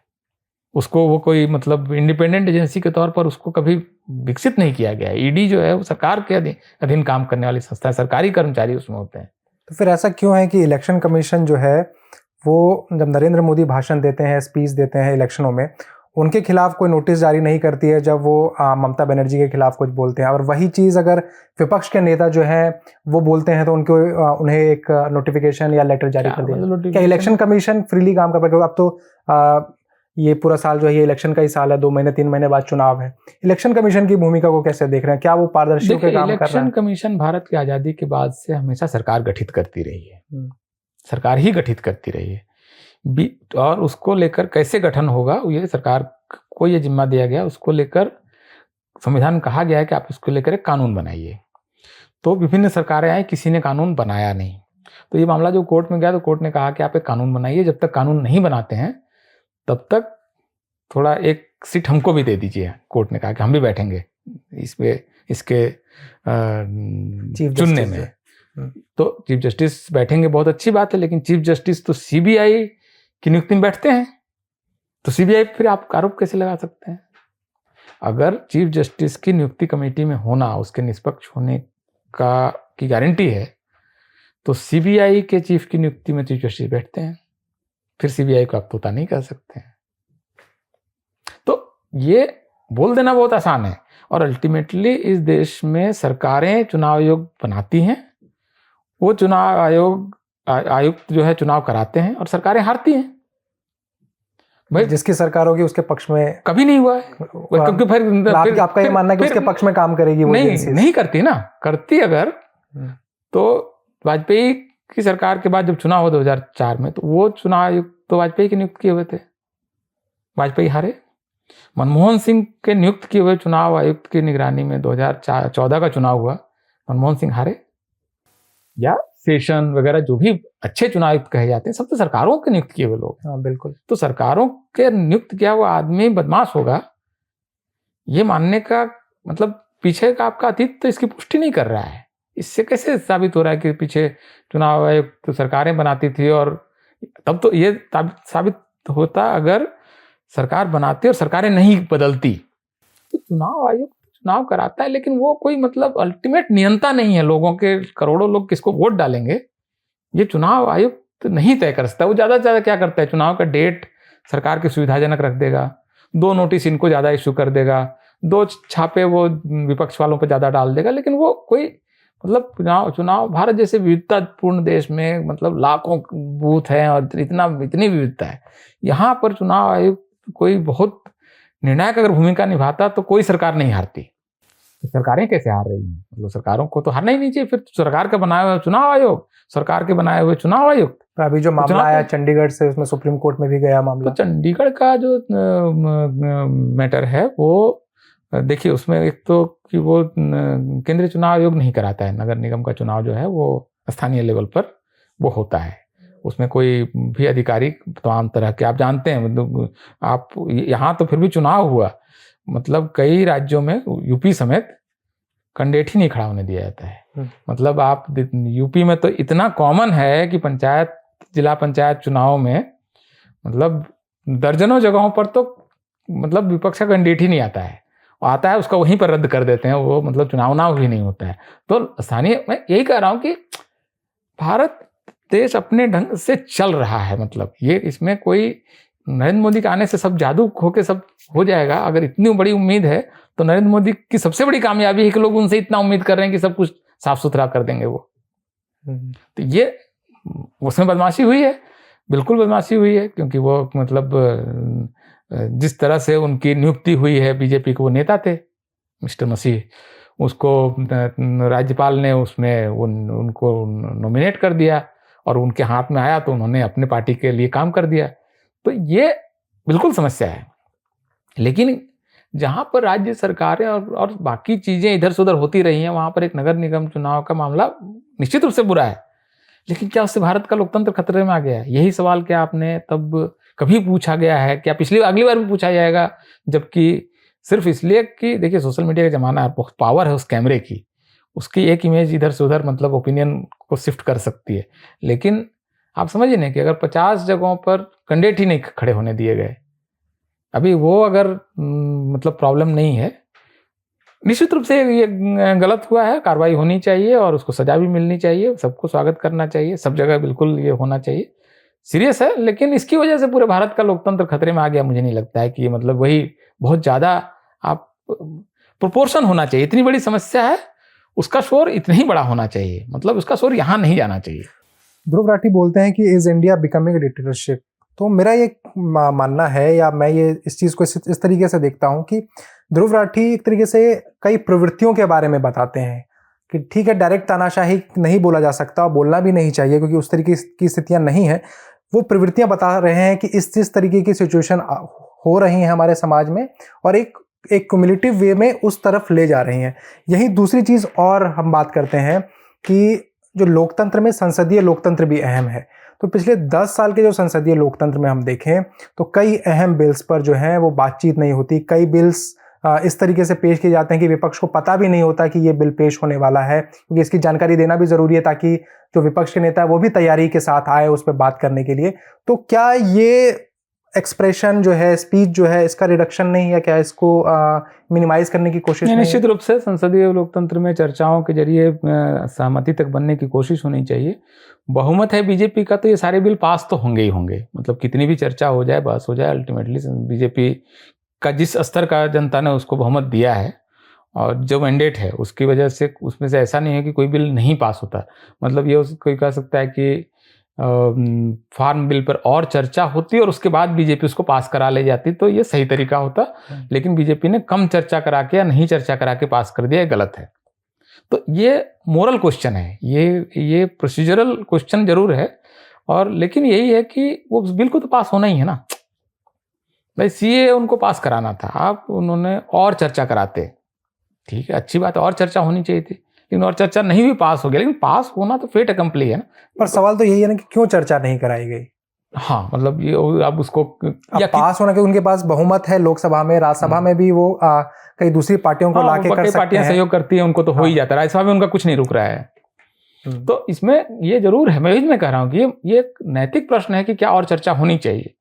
उसको। वो कोई मतलब इंडिपेंडेंट एजेंसी के तौर पर उसको कभी विकसित नहीं किया गया है। ईडी जो है वो सरकार के अधीन काम करने वाली संस्था है, सरकारी कर्मचारी उसमें होते हैं। तो फिर ऐसा क्यों है कि इलेक्शन कमीशन जो है वो जब नरेंद्र मोदी भाषण देते हैं, स्पीच देते हैं इलेक्शनों में, उनके खिलाफ कोई नोटिस जारी नहीं करती है जब वो ममता बनर्जी के खिलाफ कुछ बोलते हैं, और वही चीज़ अगर विपक्ष के नेता जो है वो बोलते हैं तो उन्हें एक नोटिफिकेशन या लेटर जारी कर दिया? क्या इलेक्शन कमीशन फ्रीली काम कर पाएगा? अब तो ये पूरा साल जो है ये इलेक्शन का ही साल है, 2 महीने 3 महीने बाद चुनाव है। इलेक्शन कमीशन की भूमिका को कैसे देख रहे हैं? क्या वो पारदर्शी होकर काम कर रहा है? इलेक्शन कमीशन भारत की आज़ादी के बाद से हमेशा सरकार गठित करती रही है, सरकार ही गठित करती रही है। और उसको लेकर कैसे गठन होगा ये सरकार को ये जिम्मा दिया गया, उसको लेकर संविधान में कहा गया है कि आप इसको लेकर एक कानून बनाइए। तो विभिन्न सरकारें आई, किसी ने कानून बनाया नहीं। तो ये मामला जो कोर्ट में गया तो कोर्ट ने कहा कि आप एक कानून बनाइए, जब तक कानून नहीं बनाते हैं तब तक थोड़ा एक सीट हमको भी दे दीजिए। कोर्ट ने कहा कि हम भी बैठेंगे इसके चुनने में। तो चीफ जस्टिस बैठेंगे, बहुत अच्छी बात है, लेकिन चीफ जस्टिस तो सीबीआई की नियुक्ति में बैठते हैं, तो सीबीआई फिर आप आरोप कैसे लगा सकते हैं? अगर चीफ जस्टिस की नियुक्ति कमेटी में होना, उसके निष्पक्ष होने की गारंटी है, तो सीबीआई के चीफ की नियुक्ति में चीफ जस्टिस बैठते हैं, फिर सीबीआई को आप तोता नहीं कर सकते हैं। तो ये बोल देना बहुत आसान है, और अल्टीमेटली इस देश में सरकारें चुनाव आयोग बनाती हैं, वो चुनाव आयुक्त जो है चुनाव कराते हैं और सरकारें हारती हैं। भाई जिसकी सरकार होगी उसके पक्ष में कभी नहीं हुआ है, क्योंकि फिर आपका ये मानना है कि उसके पक्ष में काम करेगी वो? नहीं करती ना। करती अगर तो वाजपेयी की सरकार के बाद जब चुनाव हुआ 2004 में, तो वो चुनाव आयुक्त तो वाजपेयी के नियुक्त किए हुए थे, वाजपेयी हारे। मनमोहन सिंह के नियुक्त किए हुए चुनाव आयुक्त की निगरानी में 2014 का चुनाव हुआ, मनमोहन सिंह हारे, या सेशन वगैरह जो भी अच्छे चुनाव आयुक्त कहे जाते हैं, सब तो सरकारों के नियुक्त किए हुए लोग। हाँ बिल्कुल। तो सरकारों के नियुक्त किया हुआ आदमी बदमाश होगा, ये मानने का मतलब पीछे का आपका अतीत तो इसकी पुष्टि नहीं कर रहा है। इससे कैसे साबित हो रहा है कि पीछे चुनाव आयुक्त तो सरकारें बनाती थी, और तब तो ये साबित होता अगर सरकार बनाती और सरकारें नहीं बदलती। तो चुनाव आयोग चुनाव कराता है, लेकिन वो कोई मतलब अल्टीमेट नियंता नहीं है लोगों के, करोड़ों लोग किसको वोट डालेंगे ये चुनाव आयोग तो नहीं तय कर सकता। वो ज़्यादा से ज़्यादा क्या करता है, चुनाव का डेट सरकार की सुविधाजनक रख देगा, 2 नोटिस इनको ज़्यादा इशू कर देगा, 2 छापे वो विपक्ष वालों पर ज़्यादा डाल देगा, लेकिन वो कोई मतलब चुनाव भारत जैसे विविधतापूर्ण देश में मतलब लाखों बूथ हैं और इतनी विविधता है, यहाँ पर चुनाव आयोग कोई बहुत निर्णायक अगर भूमिका निभाता तो कोई सरकार नहीं हारती। तो सरकारें कैसे हार रही हैं? मतलब सरकारों को तो हारना ही नहीं चाहिए। फिर सरकार का बनाया हुआ चुनाव आयोग, सरकार के बनाए हुए चुनाव आयुक्त। अभी जो मामला आया चंडीगढ़ से, उसमें सुप्रीम कोर्ट में भी गया मामला। तो चंडीगढ़ का जो मैटर है वो देखिए, उसमें एक तो कि वो केंद्रीय चुनाव आयोग नहीं कराता है, नगर निगम का चुनाव जो है वो स्थानीय लेवल पर वो होता है। उसमें कोई भी अधिकारी तमाम तरह के, आप जानते हैं मतलब आप यहाँ तो फिर भी चुनाव हुआ, मतलब कई राज्यों में यूपी समेत कैंडिडेट ही नहीं खड़ा होने दिया जाता है। मतलब आप यूपी में तो इतना कॉमन है कि पंचायत, जिला पंचायत चुनाव में मतलब दर्जनों जगहों पर तो मतलब विपक्ष का कैंडिडेट ही नहीं आता है, आता है उसका वहीं पर रद्द कर देते हैं, वो मतलब चुनाव भी नहीं होता है। तो स्थानीय, मैं यही कह रहा हूँ कि भारत देश अपने ढंग से चल रहा है, मतलब ये इसमें कोई नरेंद्र मोदी के आने से सब जादू होके सब हो जाएगा, अगर इतनी बड़ी उम्मीद है तो नरेंद्र मोदी की सबसे बड़ी कामयाबी है कि लोग उनसे इतना उम्मीद कर रहे हैं कि सब कुछ साफ सुथरा कर देंगे वो। तो ये उसमें बदमाशी हुई है, बिल्कुल बदमाशी हुई है, क्योंकि वो मतलब जिस तरह से उनकी नियुक्ति हुई है बीजेपी के वो नेता थे मिस्टर मसीह, उसको राज्यपाल ने उसमें उनको नॉमिनेट कर दिया और उनके हाथ में आया तो उन्होंने अपने पार्टी के लिए काम कर दिया। तो ये बिल्कुल समस्या है। लेकिन जहाँ पर राज्य सरकारें और बाकी चीज़ें इधर से उधर होती रही हैं, वहाँ पर एक नगर निगम चुनाव का मामला निश्चित रूप से बुरा है, लेकिन क्या उससे भारत का लोकतंत्र खतरे में आ गया है? यही सवाल क्या आपने तब कभी पूछा गया है? क्या अगली बार भी पूछा जाएगा? जबकि सिर्फ इसलिए कि देखिए सोशल मीडिया का ज़माना है, बहुत पावर है उस कैमरे की, उसकी एक इमेज इधर से उधर मतलब ओपिनियन को शिफ्ट कर सकती है। लेकिन आप समझिए ना कि अगर 50 जगहों पर कैंडिडेट ही नहीं खड़े होने दिए गए, अभी वो अगर मतलब प्रॉब्लम नहीं है, निश्चित रूप से ये गलत हुआ है, कार्रवाई होनी चाहिए और उसको सजा भी मिलनी चाहिए, सबको स्वागत करना चाहिए, सब जगह बिल्कुल ये होना चाहिए, सीरियस है। लेकिन इसकी वजह से पूरे भारत का लोकतंत्र खतरे में आ गया, मुझे नहीं लगता है कि ये मतलब वही बहुत ज़्यादा आप प्रोपोर्शन होना चाहिए। इतनी बड़ी समस्या है, उसका शोर इतना ही बड़ा होना चाहिए, मतलब उसका शोर यहाँ नहीं जाना चाहिए। ध्रुव राठी बोलते हैं कि is India becoming a dictatorship. तो मेरा ये मानना है, या मैं ये इस चीज़ को इस तरीके से देखता हूँ कि ध्रुव राठी एक तरीके से कई प्रवृत्तियों के बारे में बताते हैं कि ठीक है, डायरेक्ट तानाशाही नहीं बोला जा सकता और बोलना भी नहीं चाहिए क्योंकि उस तरीके की स्थितियां नहीं है। वो प्रवृत्तियां बता रहे हैं कि इस तरीके की सिचुएशन हो रही हैं हमारे समाज में और एक क्युमुलेटिव वे में उस तरफ ले जा रही हैं। यही दूसरी चीज़ और हम बात करते हैं कि जो लोकतंत्र में संसदीय लोकतंत्र भी अहम है। तो पिछले 10 साल के जो संसदीय लोकतंत्र में हम देखें तो कई अहम बिल्स पर जो है वो बातचीत नहीं होती। कई बिल्स इस तरीके से पेश किए जाते हैं कि विपक्ष को पता भी नहीं होता कि ये बिल पेश होने वाला है, क्योंकि इसकी जानकारी देना भी ज़रूरी है ताकि जो विपक्ष के नेता है वो भी तैयारी के साथ आए उस पर बात करने के लिए। तो क्या ये एक्सप्रेशन जो है, स्पीच जो है, इसका रिडक्शन नहीं है? क्या इसको मिनिमाइज करने की कोशिश नहीं? निश्चित रूप से संसदीय लोकतंत्र में चर्चाओं के जरिए सहमति तक बनने की कोशिश होनी चाहिए। बहुमत है बीजेपी का तो ये सारे बिल पास तो होंगे ही होंगे, मतलब कितनी भी चर्चा हो जाए, बहस हो जाए, अल्टीमेटली बीजेपी का जिस स्तर का जनता ने उसको बहुमत दिया है और जो मैंडेट है उसकी वजह से उसमें से ऐसा नहीं है कि कोई बिल नहीं पास होता। मतलब ये कोई कह सकता है कि फार्म बिल पर और चर्चा होती और उसके बाद बीजेपी उसको पास करा ले जाती तो ये सही तरीका होता, लेकिन बीजेपी ने कम चर्चा करा के या नहीं चर्चा करा के पास कर दिया, गलत है। तो ये मोरल क्वेश्चन है, ये प्रोसीजरल क्वेश्चन जरूर है, और लेकिन यही है कि वो बिल को तो पास होना ही है ना भाई। सीए उनको पास कराना था, आप उन्होंने और चर्चा कराते, ठीक है, अच्छी बात है, और चर्चा होनी चाहिए थी, लेकिन और चर्चा नहीं भी पास हो गया, लेकिन पास होना तो फेट अकम्पली है ना। पर सवाल तो यही है ना कि क्यों चर्चा नहीं कराई गई। हाँ, मतलब ये अब उसको अब पास होना कि उनके पास बहुमत है लोकसभा में, राज्यसभा में भी वो कई दूसरी पार्टियों को लाके कर सकते पार्टियां हैं, सहयोग करती है, उनको तो हो ही जाता है। राज्यसभा में उनका कुछ नहीं रुक रहा है। तो इसमें ये जरूर है, मैं कह रहा हूँ कि ये एक नैतिक प्रश्न है कि क्या और चर्चा होनी चाहिए,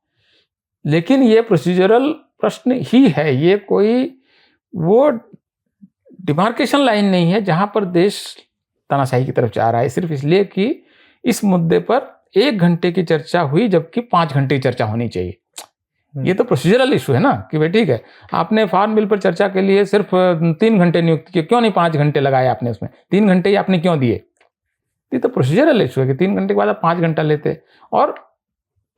लेकिन ये प्रोसीजरल प्रश्न ही है। ये कोई वो डिमार्केशन लाइन नहीं है जहां पर देश तानाशाही की तरफ जा रहा है, सिर्फ इसलिए कि इस मुद्दे पर 1 घंटे की चर्चा हुई जबकि 5 घंटे की चर्चा होनी चाहिए। ये तो प्रोसीजरल इशू है ना कि भाई ठीक है, आपने फार्म बिल पर चर्चा के लिए सिर्फ 3 घंटे नियुक्त किए, क्यों नहीं 5 घंटे लगाए आपने उसमें? 3 घंटे ही आपने क्यों दिए? ये तो प्रोसीजरल इशू है कि 3 घंटे के बाद आप 5 घंटा लेते। और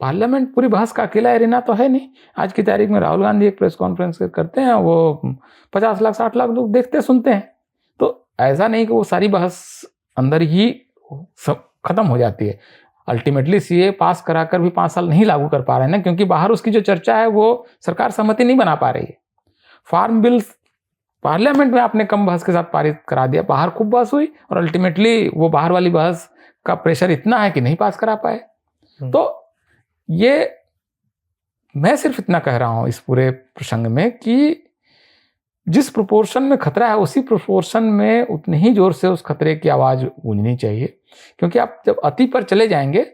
पार्लियामेंट पूरी बहस का अकेला एरिना तो है नहीं। आज की तारीख में राहुल गांधी एक प्रेस कॉन्फ्रेंस करते हैं, वो 50 लाख 60 लाख लोग देखते सुनते हैं। तो ऐसा नहीं कि वो सारी बहस अंदर ही खत्म हो जाती है। अल्टीमेटली सीए पास कराकर भी 5 साल नहीं लागू कर पा रहे हैं ना, क्योंकि बाहर उसकी जो चर्चा है वो सरकार सहमति नहीं बना पा रही है। फार्म बिल पार्लियामेंट में आपने कम बहस के साथ पारित करा दिया, बाहर खूब बहस हुई और अल्टीमेटली वो बाहर वाली बहस का प्रेशर इतना है कि नहीं पास करा पाए। तो ये मैं सिर्फ इतना कह रहा हूं इस पूरे प्रसंग में कि जिस प्रोपोर्शन में खतरा है उसी प्रोपोर्शन में उतनी ही जोर से उस खतरे की आवाज गूंजनी चाहिए, क्योंकि आप जब अति पर चले जाएंगे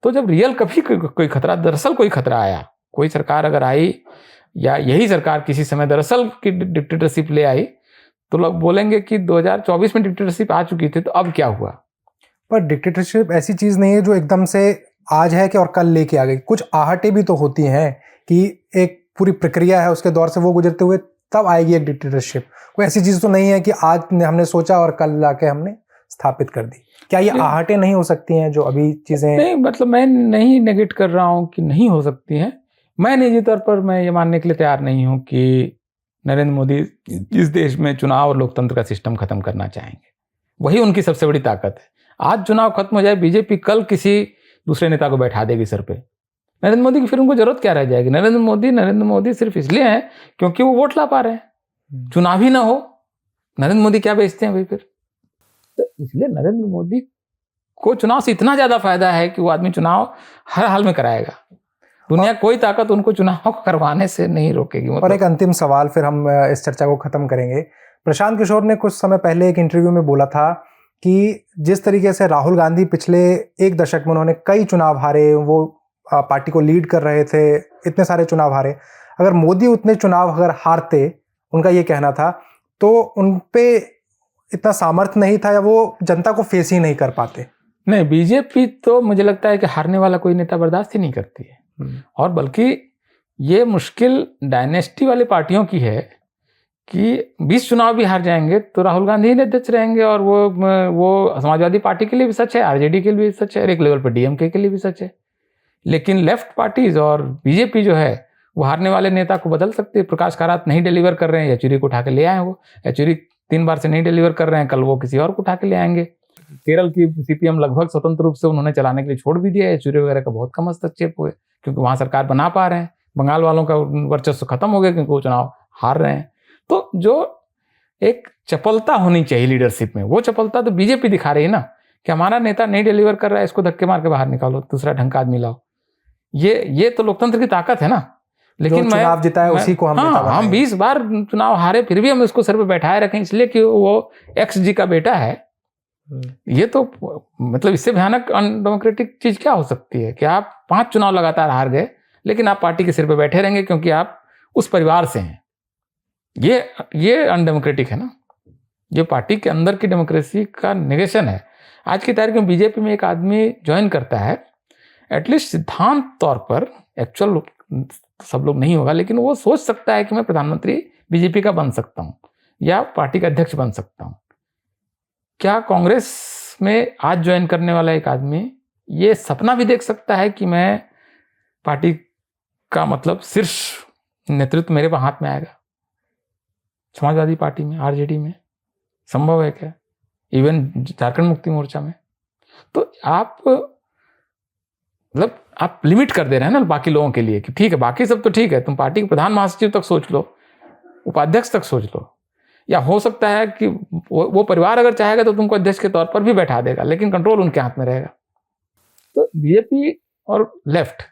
तो जब रियल कभी कोई खतरा, दरअसल कोई खतरा आया, कोई सरकार अगर आई या यही सरकार किसी समय दरअसल की डिक्टेटरशिप ले आई, तो लोग बोलेंगे कि 2024 में डिक्टेटरशिप आ चुकी थी तो अब क्या हुआ। पर डिक्टेटरशिप ऐसी चीज नहीं है जो एकदम से आज है कि और कल लेके आ गई। कुछ आहटें भी तो होती हैं कि एक पूरी प्रक्रिया है, उसके दौर से वो गुजरते हुए तब आएगी एक डिक्टेटरशिप। कोई ऐसी चीज तो नहीं है कि आज हमने सोचा और कल लाके हमने स्थापित कर दी। क्या ये आहटें नहीं हो सकती हैं जो अभी चीजें? नहीं, मतलब मैं नहीं नेगेट कर रहा हूं कि नहीं हो सकती हैं। मैं निजी तौर पर मैं ये मानने के लिए तैयार नहीं हूं कि नरेंद्र मोदी इस देश में चुनाव और लोकतंत्र का सिस्टम खत्म करना चाहेंगे। वही उनकी सबसे बड़ी ताकत है। आज चुनाव खत्म हो जाए, बीजेपी कल किसी दूसरे नेता को बैठा देगी सर पे। नरेंद्र मोदी की फिर उनको जरूरत क्या रह जाएगी? नरेंद्र मोदी सिर्फ इसलिए हैं क्योंकि वो वोट ला पा रहे हैं। चुनाव ही ना हो, नरेंद्र मोदी क्या बेचते हैं भाई फिर? तो इसलिए नरेंद्र मोदी को चुनाव से इतना ज्यादा फायदा है कि वो आदमी चुनाव हर हाल में कराएगा। दुनिया कोई ताकत उनको चुनाव करवाने से नहीं रोकेगी। और एक अंतिम सवाल, फिर हम इस चर्चा को खत्म करेंगे। प्रशांत किशोर ने कुछ समय पहले एक इंटरव्यू में बोला था कि जिस तरीके से राहुल गांधी पिछले 1 दशक में उन्होंने कई चुनाव हारे, वो पार्टी को लीड कर रहे थे, इतने सारे चुनाव हारे, अगर मोदी उतने चुनाव अगर हारते, उनका ये कहना था, तो उन पे इतना सामर्थ्य नहीं था या वो जनता को फेस ही नहीं कर पाते। नहीं, बीजेपी तो मुझे लगता है कि हारने वाला कोई नेता बर्दाश्त ही नहीं करती है। और बल्कि ये मुश्किल डायनेस्टी वाली पार्टियों की है कि 20 चुनाव भी हार जाएंगे तो राहुल गांधी ही अध्यक्ष रहेंगे। और वो समाजवादी पार्टी के लिए भी सच है, आरजेडी के लिए भी सच है, और एक लेवल पर डीएमके के लिए भी सच है। लेकिन लेफ्ट पार्टीज और बीजेपी जो है वो हारने वाले नेता को बदल सकती है। प्रकाश कारात नहीं डिलीवर कर रहे हैं, येचुरी को उठा के ले आए। वो येचुरी 3 बार से नहीं डिलीवर कर रहे हैं, कल वो किसी और को उठा के ले आएंगे। केरल की सीपीएम लगभग स्वतंत्र रूप से उन्होंने चलाने के लिए छोड़ भी दिया। येचुरी वगैरह का बहुत कम हस्तक्षेप हुए क्योंकि वहां सरकार बना पा रहे हैं। बंगाल वालों का वर्चस्व खत्म हो गया क्योंकि वो चुनाव हार रहे हैं। तो जो एक चपलता होनी चाहिए लीडरशिप में, वो चपलता तो बीजेपी दिखा रही है ना कि हमारा नेता नहीं डिलीवर कर रहा है, इसको धक्के मार के बाहर निकालो, दूसरा ढंग का आदमी लाओ। ये तो लोकतंत्र की ताकत है ना। लेकिन चुनाव जिताए उसी को हम 20 बार चुनाव हारे फिर भी हम उसको सर पे बैठाए रखें इसलिए कि वो एक्स जी का बेटा है। ये तो मतलब इससे भयानक अनडेमोक्रेटिक चीज क्या हो सकती है कि आप 5 चुनाव लगातार हार गए लेकिन आप पार्टी के सिर पे बैठे रहेंगे क्योंकि आप उस परिवार से हैं। ये अनडेमोक्रेटिक है ना। ये पार्टी के अंदर की डेमोक्रेसी का निगेशन है। आज की तारीख में बीजेपी में एक आदमी ज्वाइन करता है, एटलीस्ट सिद्धांत तौर पर, एक्चुअल सब लोग नहीं होगा, लेकिन वो सोच सकता है कि मैं प्रधानमंत्री बीजेपी का बन सकता हूं या पार्टी का अध्यक्ष बन सकता हूं। क्या कांग्रेस में आज ज्वाइन करने वाला एक आदमी ये सपना भी देख सकता है कि मैं पार्टी का मतलब शीर्ष नेतृत्व मेरे हाथ में आएगा? समाजवादी पार्टी में, आरजेडी में संभव है क्या? इवन झारखंड मुक्ति मोर्चा में। तो आप मतलब आप लिमिट कर दे रहे हैं ना बाकी लोगों के लिए कि ठीक है बाकी सब तो ठीक है, तुम पार्टी के प्रधान महासचिव तक सोच लो, उपाध्यक्ष तक सोच लो, या हो सकता है कि वो परिवार अगर चाहेगा तो तुमको अध्यक्ष के तौर पर भी बैठा देगा, लेकिन कंट्रोल उनके हाथ में रहेगा। तो बीजेपी और लेफ्ट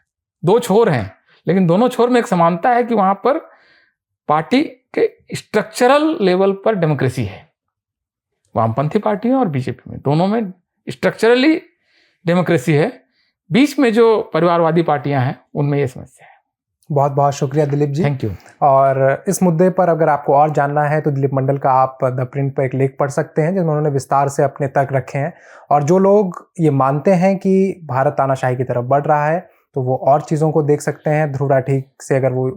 दो छोर हैं, लेकिन दोनों छोर में एक समानता है कि वहां पर पार्टी के स्ट्रक्चरल लेवल पर डेमोक्रेसी है। वामपंथी पार्टियों और बीजेपी में, दोनों में स्ट्रक्चरली डेमोक्रेसी है। बीच में जो परिवारवादी पार्टियां हैं उनमें ये समस्या है। बहुत बहुत शुक्रिया दिलीप जी। Thank you. और इस मुद्दे पर अगर आपको और जानना है तो दिलीप मंडल का आप द प्रिंट पर एक लेख पढ़ सकते हैं जिसमें उन्होंने विस्तार से अपने तर्क रखे हैं। और जो लोग ये मानते हैं कि भारत तानाशाही की तरफ बढ़ रहा है तो वो और चीज़ों को देख सकते हैं। ध्रुव राठी से अगर वो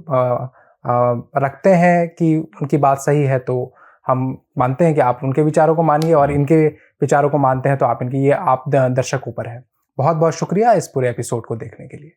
रखते हैं कि उनकी बात सही है तो हम मानते हैं कि आप उनके विचारों को मानिए, और इनके विचारों को मानते हैं तो आप इनकी, ये आप दर्शकों पर है। बहुत बहुत शुक्रिया इस पूरे एपिसोड को देखने के लिए।